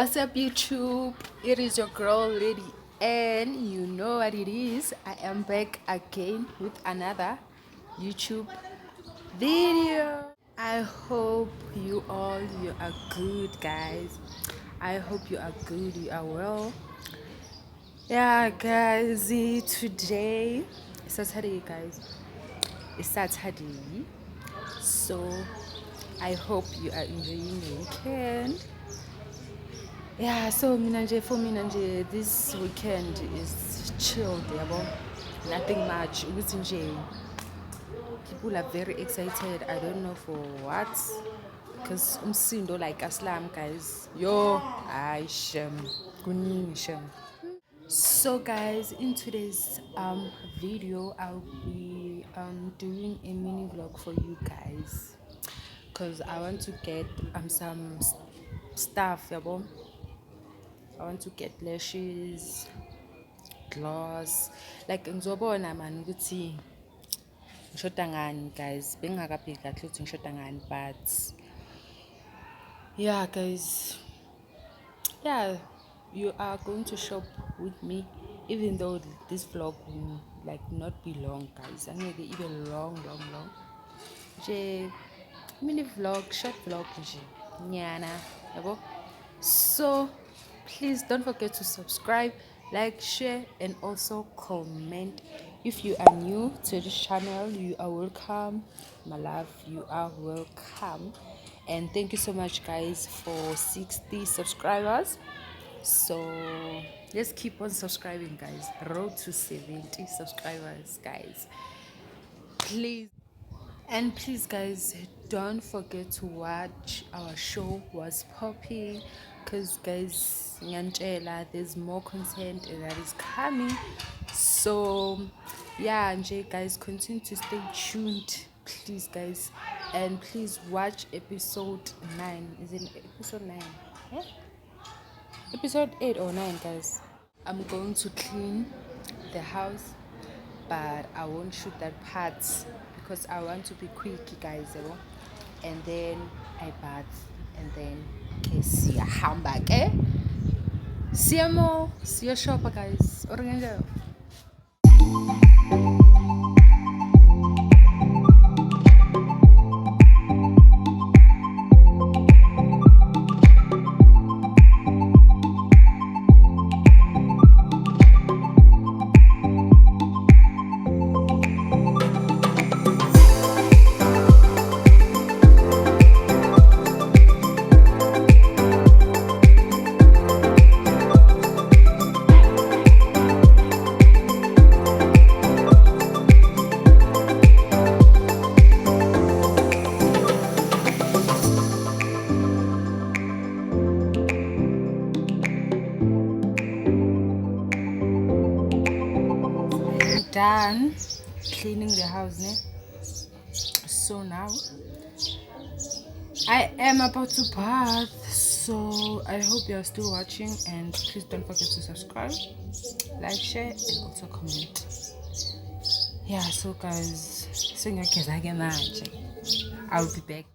What's up, YouTube? It is your girl Lady, and you know what it is. I am back again with another YouTube video. I hope you are good, guys. I hope you are good, you are well. Yeah, guys, today is Saturday, guys. It's Saturday, so I hope you are enjoying the weekend. Yeah, so for me this weekend is chilled, yabo. Nothing much. Ukuthi nje people are very excited. I don't know for what. Because umsindo like Aslam, guys. Yo, I shem. Kuningi shem. So guys, in today's video I'll be doing a mini vlog for you guys. Because I want to get some stuff, yabo. I want to get lashes, gloss. Like ngizobona man ukuthi ngishoda ngani, guys. Bengingakabheki kahle ukuthi ngishoda ngani, but yeah, guys. Yeah, you are going to shop with me, even though this vlog will like not be long, guys. Angeke even long. Nje mini vlog, short vlog nje. Nyana, yabo. So please don't forget to subscribe, like, share, and also comment. If you are new to this channel, you are welcome. My love, you are welcome. And thank you so much, guys, for 60 subscribers. So let's keep on subscribing, guys. Road to 70 subscribers, guys. Please. And please, guys, don't forget to watch our show Was Popping, because guys, ngiyantshela, there's more content and that is coming. So yeah, nje guys, continue to stay tuned, please, guys. And please watch episode 9. Is it episode 9? Yeah, episode 8 or 9, guys. I'm going to clean the house, but I won't shoot that part because I want to be quick, guys. And then I bath, and then see a handbag, see you more, see you shopper, guys. Orlando. Done cleaning the house, so now I am about to bath. So I hope you're still watching, and please don't forget to subscribe, like, share, and also comment. Yeah, so guys, I'll be back.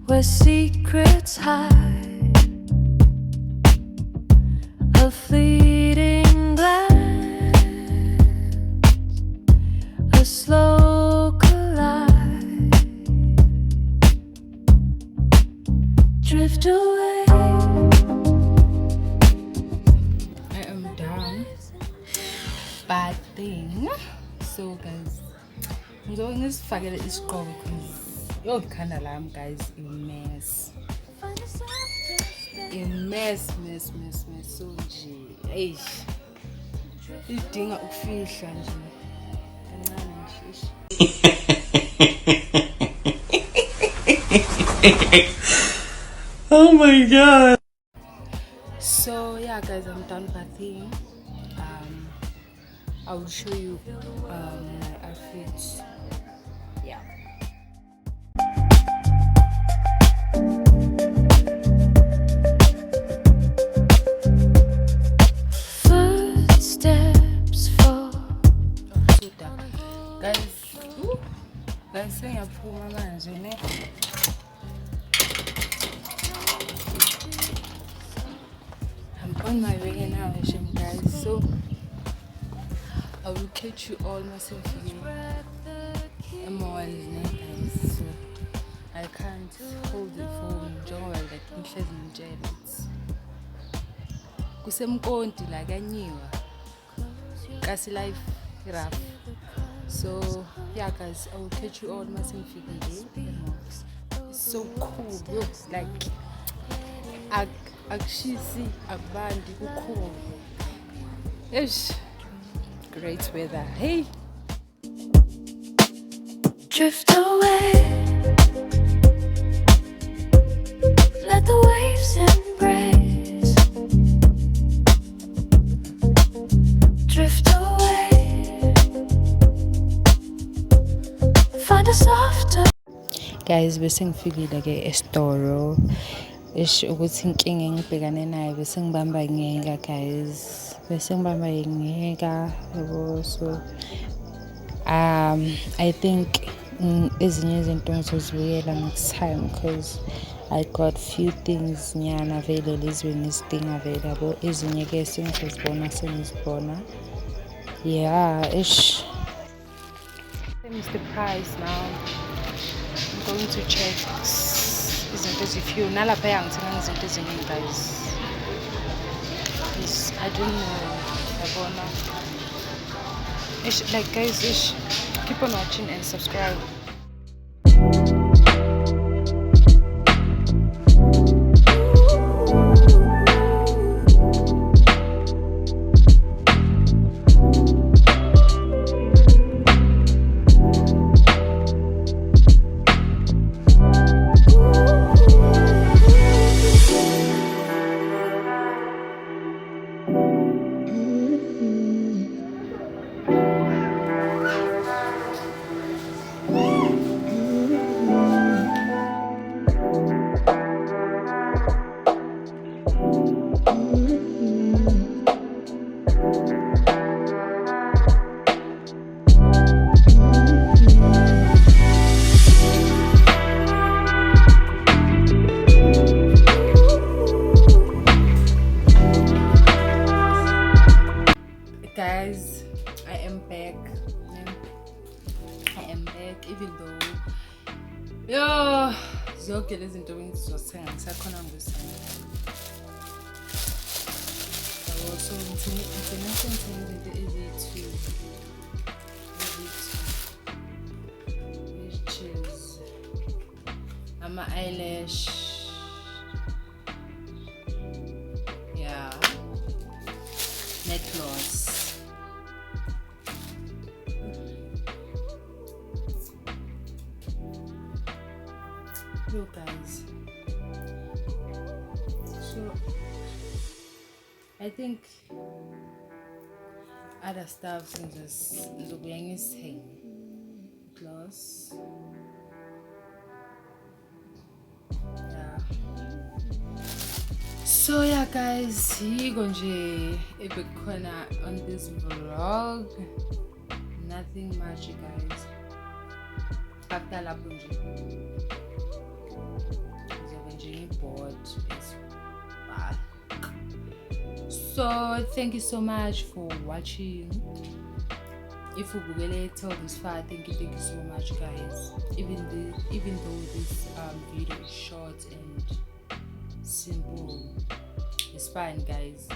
Where secrets hide, a fleeting glance, a slow collide, drift away. I am done. Bad thing. So guys, I'm going to forget this call because you're kind of lamb, guys. A mess. So nje, hey, idinga ukufihla nje kancane nje. Oh my god. So yeah guys, I'm done bathing. I will show you my outfits. Yeah. Footsteps fall. So dark. Guys sengiyaphuma manje ne. I'm on my way now, guys. So I will catch you all myself guys. So I can't hold the phone njengoba like ngihlezi ngitshela kusemkonti la kanyiwa kasi life rough. So yeah guys, I will catch you all myself It's so cool, yo, like akushisi akubandi kukhulu. Ish, great weather. Hey, Drift away. Let the waves embrace. Drift away. Find a softer. guys, bese ngifikile ke estoro. Ish ukuthi inkinga engibhekane nayo bese ngibamba ngeka guys. Bese ngibamba ngeka yabo. So I think ezinye izinto ngizozibuyela next time because I got few things nyana available ezweni isidinga available. Ezinye ke sengizibona. Yeah, ish. Same is the price now. I'm going to check izinto ezifew nalaphaya ngithenga izinto eziningi guys. Yes, I don't know yabona. Ish, like guys, ish, keep on watching and subscribe. Guys, I am back. Even though zonke lezi zinto bengizothenga ngisakhona ngizothenga. So ngithenge izinto eziyi-2 which is ama-eyelash. Yeah, neck gloss. Yo guys, so I think other stuff ngizobuya ngizithenge gloss. Yeah. So yeah guys, yiko nje ebekhona on this vlog. Nothing much guys. After lapho nje board as well. So thank you so much for watching. If you really till this far, thank you so much guys. Even though this video is short and simple, it's fine guys.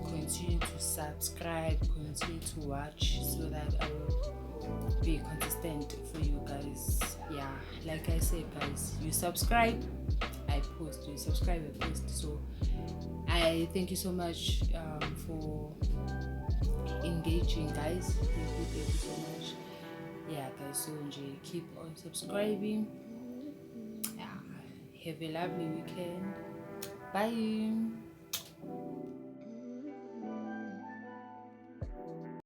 Continue to subscribe, continue to watch so that I will be consistent for you guys. Yeah, like I said guys, you subscribe, I post, you subscribe, I post. So I thank you so much for engaging guys. Thank you so much. Yeah guys, so keep on subscribing. Yeah. Have a lovely weekend. Bye.